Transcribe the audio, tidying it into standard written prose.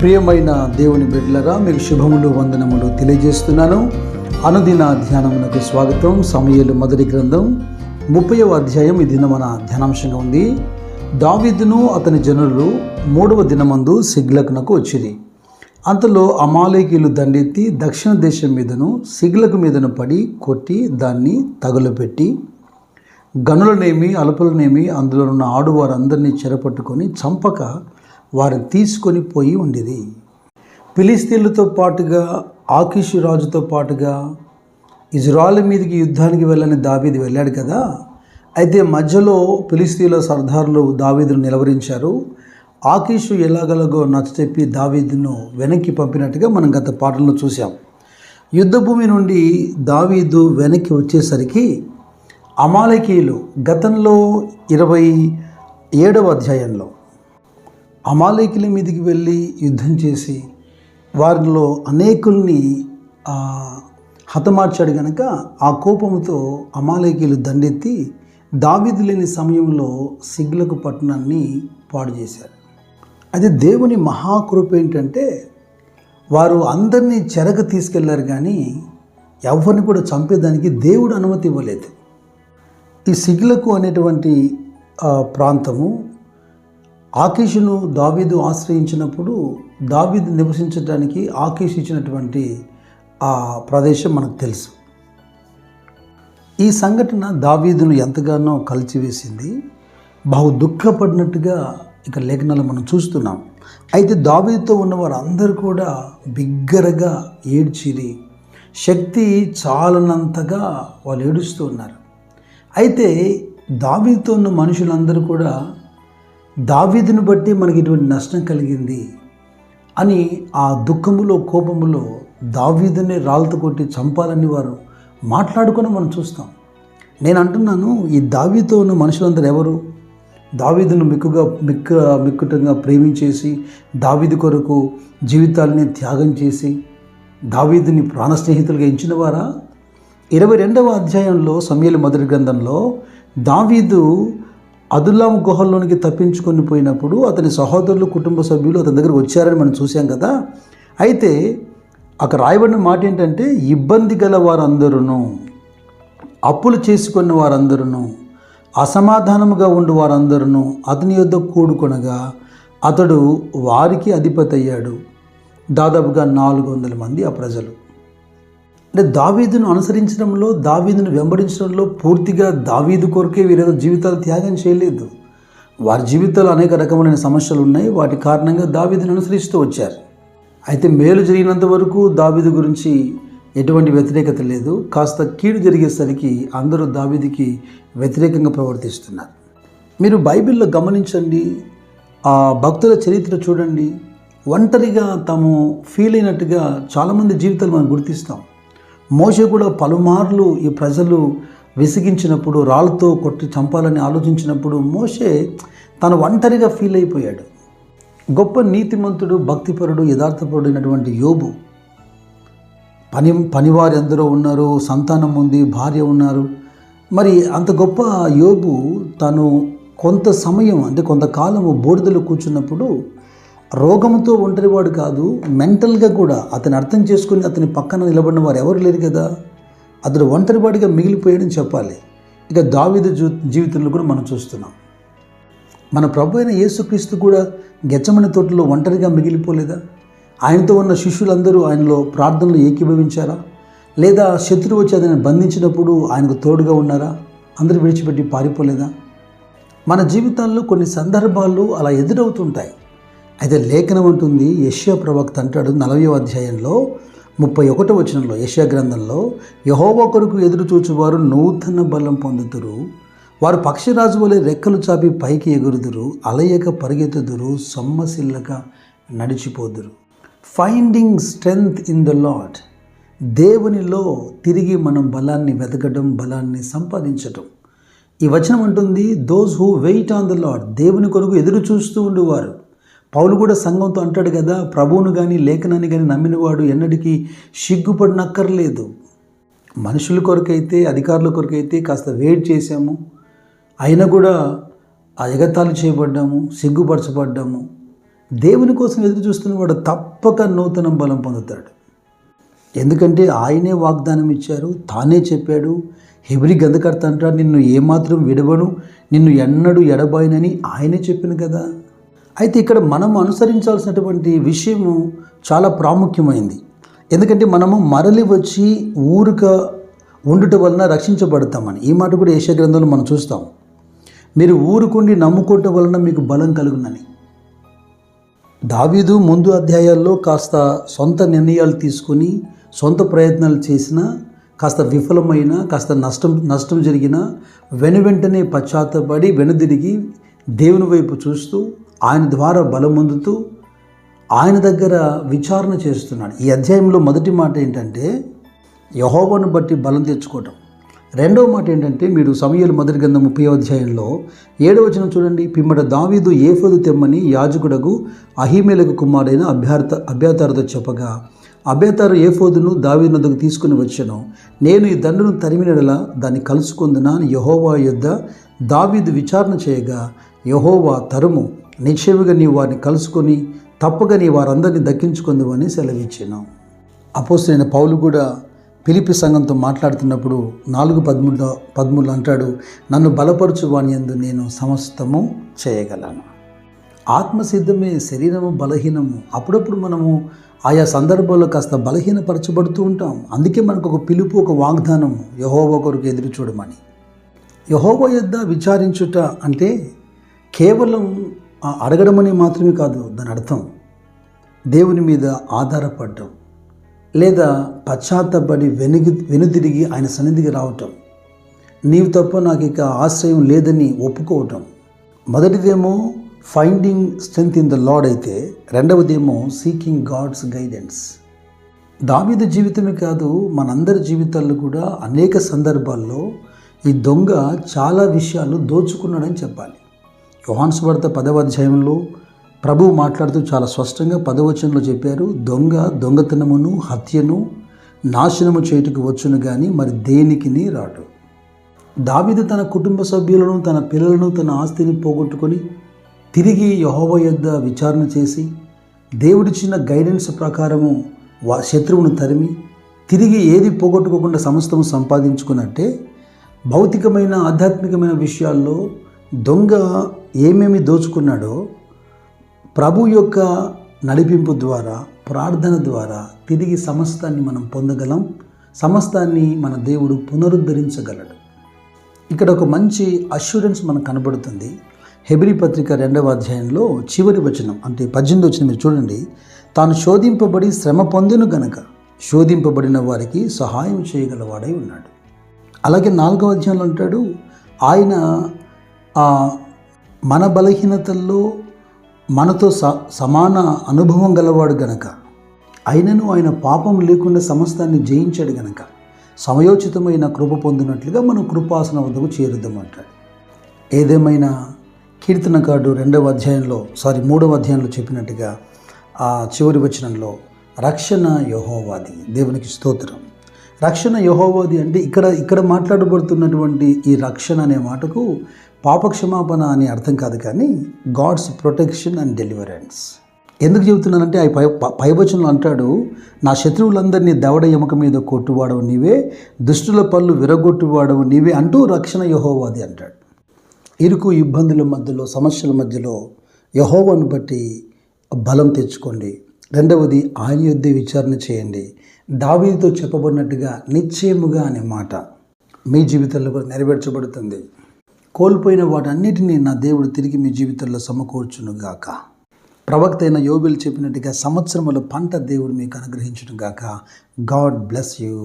ప్రియమైన దేవుని బిడ్డలారా, మీకు శుభములు వందనములు తెలియజేస్తున్నాను. అనుదిన ధ్యానమునకు స్వాగతం. సమూయేలు మొదటి గ్రంథం 30వ అధ్యాయం ఈ దిన మన ధ్యానాంశంగా ఉంది. దావీదును అతని జనులు 3వ దినమందు సిగ్లగునకు వచ్చిరి. అంతలో అమాలేకీయులు దండెత్తి దక్షిణ దేశం మీదను సిగ్లగు మీదను పడి కొట్టి దాన్ని తగులపెట్టి గనులనేమి అలుపులనేమి అందులో ఉన్న ఆడువారందరినీ చెరపట్టుకొని చంపక వారిని తీసుకొని పోయి ఉండేది. ఫిలిస్తీన్లతో పాటుగా ఆకీషు రాజుతో పాటుగా ఇజ్రాయెల్ మీదకి యుద్ధానికి వెళ్ళని దావీదు వెళ్ళాడు కదా. అయితే మధ్యలో ఫిలిస్తీన్ల సర్దారులు దావీదును నిలవరించారు. ఆకీషు ఎలాగలగో నచ్చచెప్పి దావీదును వెనక్కి పంపినట్టుగా మనం గత పాఠంలో చూసాం. యుద్ధభూమి నుండి దావీదు వెనక్కి వచ్చేసరికి అమాలేకీయులు గతంలో 27వ అధ్యాయంలో అమాలేకీయుల మీదకి వెళ్ళి యుద్ధం చేసి వారిలో అనేకుల్ని హతమార్చాడు కనుక ఆ కోపంతో అమాలేకీయులు దండెత్తి దావీదు లేని సమయంలో సిగ్లగు పట్టణాన్ని పాడు చేశారు. అయితే దేవుని మహాకృప ఏంటంటే వారు అందరినీ చెరకు తీసుకెళ్లారు, కానీ ఎవరిని కూడా చంపేదానికి దేవుడు అనుమతి ఇవ్వలేదు. ఈ సిగ్లకు అనేటువంటి ప్రాంతము ఆకీషును దావీదు ఆశ్రయించినప్పుడు దావీదు నివసించడానికి ఆకీషు ఇచ్చినటువంటి ఆ ప్రదేశం మనకు తెలుసు. ఈ సంఘటన దావీదును ఎంతగానో కలిచివేసింది. బహు దుఃఖపడినట్టుగా ఇక లేఖనాలు మనం చూస్తున్నాం. అయితే దావీదుతో ఉన్న వారందరూ కూడా బిగ్గరగా ఏడ్చిరి. శక్తి చాలనంతగా వాళ్ళు ఏడుస్తూ ఉన్నారు. అయితే దావీదుతో ఉన్న మనుషులందరూ కూడా దావీదును బట్టి మనకి ఇటువంటి నష్టం కలిగింది అని ఆ దుఃఖములో కోపములో దావీదుని రాళ్ళతో కొట్టి చంపాలని వారు మాట్లాడుకొని మనం చూస్తాం. నేను అంటున్నాను, ఈ దావీదుతో ఉన్న మనుషులందరూ ఎవరు? దావీదును మిక్కుటంగా ప్రేమించేసి దావీదు కొరకు జీవితాలని త్యాగం చేసి దావీదుని ప్రాణ స్నేహితులుగా ఎంచిన వారా? 22వ అధ్యాయంలో సమూయేలు మొదటి గ్రంథంలో దావీదు అదుల్లాము గుహల్లోనికి తప్పించుకొని పోయినప్పుడు అతని సహోదరులు కుటుంబ సభ్యులు అతని దగ్గర వచ్చారని మనం చూసాం కదా. అయితే అక్కడ రాయబడిన మాట ఏంటంటే, ఇబ్బంది గల వారందరూ, అప్పులు చేసుకున్న వారందరూ, అసమాధానముగా ఉండి వారందరూ అతని యొద్ద కూడుకొనగా అతడు వారికి అధిపతి అయ్యాడు. దాదాపుగా 400 మంది ఆ ప్రజలు. అంటే దావీదును అనుసరించడంలో, దావీదును వెంబడించడంలో పూర్తిగా దావీదు కొరకే వీరేదో జీవితాలు త్యాగం చేయలేదు. వారి జీవితాలు అనేక రకమైన సమస్యలు ఉన్నాయి. వాటి కారణంగా దావీదును అనుసరిస్తూ వచ్చారు. అయితే మేలు జరిగినంత వరకు దావీదు గురించి ఎటువంటి వ్యతిరేకత లేదు. కాస్త కీడు జరిగేసరికి అందరూ దావీదుకి వ్యతిరేకంగా ప్రవర్తిస్తున్నారు. మీరు బైబిల్లో గమనించండి, ఆ భక్తుల చరిత్ర చూడండి. ఒంటరిగా తాము ఫీల్ అయినట్టుగా చాలామంది జీవితాలు మనం గుర్తిస్తాం. మోషే కూడా పలుమార్లు ఈ ప్రజలు విసిగించినప్పుడు, రాళ్ళతో కొట్టి చంపాలని ఆలోచించినప్పుడు మోషే తను ఒంటరిగా ఫీల్ అయిపోయాడు. గొప్ప నీతిమంతుడు, భక్తిపరుడు, యథార్థపరుడైనటువంటి యోబు, పనివారు ఎందరో ఉన్నారు, సంతానం ఉంది, భార్య ఉన్నారు. మరి అంత గొప్ప యోబు తను కొంత సమయం అంటే కొంతకాలము బూడిదలో కూర్చున్నప్పుడు రోగంతో ఒంటరివాడు కాదు, మెంటల్గా కూడా అతను అర్థం చేసుకుని అతని పక్కన నిలబడిన వారు ఎవరు లేరు కదా. అతడు ఒంటరివాడిగా మిగిలిపోయాడని చెప్పాలి. ఇక దావీదు జీవితంలో కూడా మనం చూస్తున్నాం. మన ప్రభు అయిన యేసుక్రీస్తు కూడా గెత్సేమనే తోటలో ఒంటరిగా మిగిలిపోలేదా? ఆయనతో ఉన్న శిష్యులందరూ ఆయనలో ప్రార్థనలు ఏకీభవించారా? లేదా శత్రువు వచ్చి అతన్ని బంధించినప్పుడు ఆయనకు తోడుగా ఉన్నారా? అందరూ విడిచిపెట్టి పారిపోలేదా? మన జీవితాల్లో కొన్ని సందర్భాలు అలా ఎదురవుతుంటాయి. అయితే లేఖనం అంటుంది, యెషయా ప్రవక్త అంటాడు 40వ అధ్యాయంలో 31వ వచనంలో, యెషయా గ్రంథంలో, యెహోవా కొరకు ఎదురు చూచువారు నూతన బలం పొందుదురు, వారు పక్షిరాజు వలె రెక్కలు చాపి పైకి ఎగురుదురు, అలయక పరిగెత్తుదురు, సొమ్మసిల్లక నడిచిపోదురు. Finding strength in the Lord. దేవునిలో తిరిగి మనం బలాన్ని వెతకడం, బలాన్ని సంపాదించటం. ఈ వచనం అంటుంది, those who wait on the lord. దేవుని కొరకు ఎదురు చూస్తూ ఉండేవారు. పౌలు కూడా సంఘంతో అంటాడు కదా, ప్రభువును కానీ లేఖనాన్ని కానీ నమ్మినవాడు ఎన్నటికీ సిగ్గుపడినక్కర్లేదు. మనుషుల కొరకైతే, అధికారుల కొరకైతే కాస్త వెయిట్ చేశాము, అయినా కూడా ఎగతాళి చేయబడ్డాము, సిగ్గుపరచబడ్డాము. దేవుని కోసం ఎదురు చూస్తున్నవాడు తప్పక నూతన బలం పొందుతాడు. ఎందుకంటే ఆయనే వాగ్దానం ఇచ్చారు, తానే చెప్పాడు. హెబ్రీ గ్రంథకర్త అంటాడు, నిన్ను ఏమాత్రం విడవను, నిన్ను ఎన్నడూ ఎడబాయనని ఆయనే చెప్పిన కదా. అయితే ఇక్కడ మనం అనుసరించాల్సినటువంటి విషయము చాలా ప్రాముఖ్యమైంది. ఎందుకంటే మనము మరలి వచ్చి ఊరిక ఉండుట వలన రక్షించబడతామని ఈ మాట కూడా యెషయా గ్రంథంలో మనం చూస్తాం. మీరు ఊరుకుండి నమ్ముకోవటం వలన మీకు బలం కలుగునని. దావీదు ముందు అధ్యాయాల్లో కాస్త సొంత నిర్ణయాలు తీసుకొని సొంత ప్రయత్నాలు చేసినా, కాస్త విఫలమైన, కాస్త నష్టం జరిగిన వెంటనే పశ్చాత్తపడి వెనుదిరిగి దేవుని వైపు చూస్తూ ఆయన ద్వారా బలం పొందుతూ ఆయన దగ్గర విచారణ చేస్తున్నాడు. ఈ అధ్యాయంలో మొదటి మాట ఏంటంటే యెహోవాను బట్టి బలం తెచ్చుకోవటం. రెండవ మాట ఏంటంటే మీరు సమూయేలు మొదటి గ్రంథం 30వ అధ్యాయంలో 7వ వచనం చూడండి. పిమ్మట దావీదు ఏఫోదు తెమ్మని యాజకుడగు అహీమెలెకు కుమారుడైన అబ్యాతారుతో చెప్పగా అబ్యాతారు ఏఫోదును దావీదు వద్దకు తీసుకుని వచ్చెను. నేను ఈ దండును తరిమినడలా దాన్ని కలుసుకుందునా అని యెహోవా యొద్ద దావీదు విచారణ చేయగా, యెహోవా తరుము, నిశ్చయముగా నీవు వారిని కలుసుకొని తప్పగా నీ వారందరినీ దక్కించుకుందువని సెలవిచ్చాను. అపోస్తలుడైన పౌలు కూడా ఫిలిప్పీ సంఘంతో మాట్లాడుతున్నప్పుడు 4:13 అంటాడు, నన్ను బలపరచు వాని యందు నేను సమస్తము చేయగలను. ఆత్మసిద్ధమే, శరీరము బలహీనము. అప్పుడప్పుడు మనము ఆయా సందర్భాల్లో కాస్త బలహీనపరచబడుతూ ఉంటాం. అందుకే మనకు ఒక పిలుపు, ఒక వాగ్దానము, యెహోవా కొరకు ఎదురు చూడమని. యెహోవా యొద్ద విచారించుట అంటే కేవలం అడగడమని మాత్రమే కాదు. దాని అర్థం దేవుని మీద ఆధారపడటం, లేదా పశ్చాత్తపడి వెనుదిరిగి ఆయన సన్నిధికి రావటం, నీవు తప్ప నాకు ఇక ఆశ్రయం లేదని ఒప్పుకోవటం. మొదటిదేమో finding strength in the Lord అయితే, రెండవదేమో సీకింగ్ గాడ్స్ గైడెన్స్. దావీదు జీవితమే కాదు, మనందరి జీవితాల్లో కూడా అనేక సందర్భాల్లో ఈ దొంగ చాలా విషయాలు దోచుకున్నాడని చెప్పాలి. యోహాను సువార్త 10వ అధ్యాయంలో ప్రభువు మాట్లాడుతూ చాలా స్పష్టంగా 10వ వచనంలో చెప్పారు, దొంగ దొంగతనమును హత్యను నాశనము చేయుటకు వచ్చును కానీ మరి దేనికిని రాడు. దావీదు తన కుటుంబ సభ్యులను, తన పిల్లలను, తన ఆస్తిని పోగొట్టుకొని తిరిగి యెహోవా యొద్ద విచారణ చేసి దేవుడిచ్చిన గైడెన్స్ ప్రకారము శత్రువును తరిమి తిరిగి ఏది పోగొట్టుకోకుండా సమస్తము సంపాదించుకున్నట్టే భౌతికమైన ఆధ్యాత్మికమైన విషయాల్లో దొంగ ఏమేమి దోచుకున్నాడో ప్రభు యొక్క నడిపింపు ద్వారా, ప్రార్థన ద్వారా తిరిగి సమస్తాన్ని మనం పొందగలం. సమస్తాన్ని మన దేవుడు పునరుద్ధరించగలడు. ఇక్కడ ఒక మంచి అష్యూరెన్స్ మనకు కనబడుతుంది. హెబ్రీ పత్రిక 2వ అధ్యాయంలో చివరి వచనం అంటే 18వ వచనం మీరు చూడండి. తాను శోధింపబడి శ్రమ పొందెను గనక శోధింపబడిన వారికి సహాయం చేయగలవాడై ఉన్నాడు. అలాగే 4వ అధ్యాయంలో అంటాడు, ఆయన మన బలహీనతల్లో మనతో సమాన అనుభవం గలవాడు గనక, అయినను ఆయన పాపం లేకుండా సమస్తాన్ని జయించాడు గనక సమయోచితమైన కృప పొందినట్లుగా మనం కృపాసన వద్దకు చేరుద్దామంటాడు. ఏదేమైనా కీర్తనకారుడు 3వ అధ్యాయంలో చెప్పినట్టుగా ఆ చివరి వచనంలో రక్షణ యెహోవాది, దేవునికి స్తోత్రం. రక్షణ యెహోవాది అంటే ఇక్కడ మాట్లాడబడుతున్నటువంటి ఈ రక్షణ అనే మాటకు పాపక్షమాపణ అనే అర్థం కాదు, కానీ గాడ్స్ ప్రొటెక్షన్ అండ్ డెలివరెన్స్. ఎందుకు చెబుతున్నానంటే పై వచనంలో అంటాడు, నా శత్రువులందరినీ దవడ ఎముక మీద కొట్టువాడవు నీవే, దుష్టుల పళ్ళు విరగొట్టువాడవు నీవే అంటూ రక్షణ యెహోవాది అంటాడు. ఇరుకు ఇబ్బందుల మధ్యలో, సమస్యల మధ్యలో యెహోవాను బట్టి బలం తెచ్చుకోండి. రెండవది ఆయన యొద్దే విచారణ చేయండి. దావీదుతో చెప్పబడినట్టుగా నిశ్చయముగా అనే మాట మీ జీవితంలో కూడా నెరవేర్చబడుతుంది. కోల్పోయిన వాటన్నిటినీ నా దేవుడు తిరిగి మీ జీవితంలో సమకూర్చునుగాక. ప్రవక్త అయిన యోబేలు చెప్పినట్టుగా సంవత్సరముల పంట దేవుడు మీకు అనుగ్రహించునుగాక. God bless you.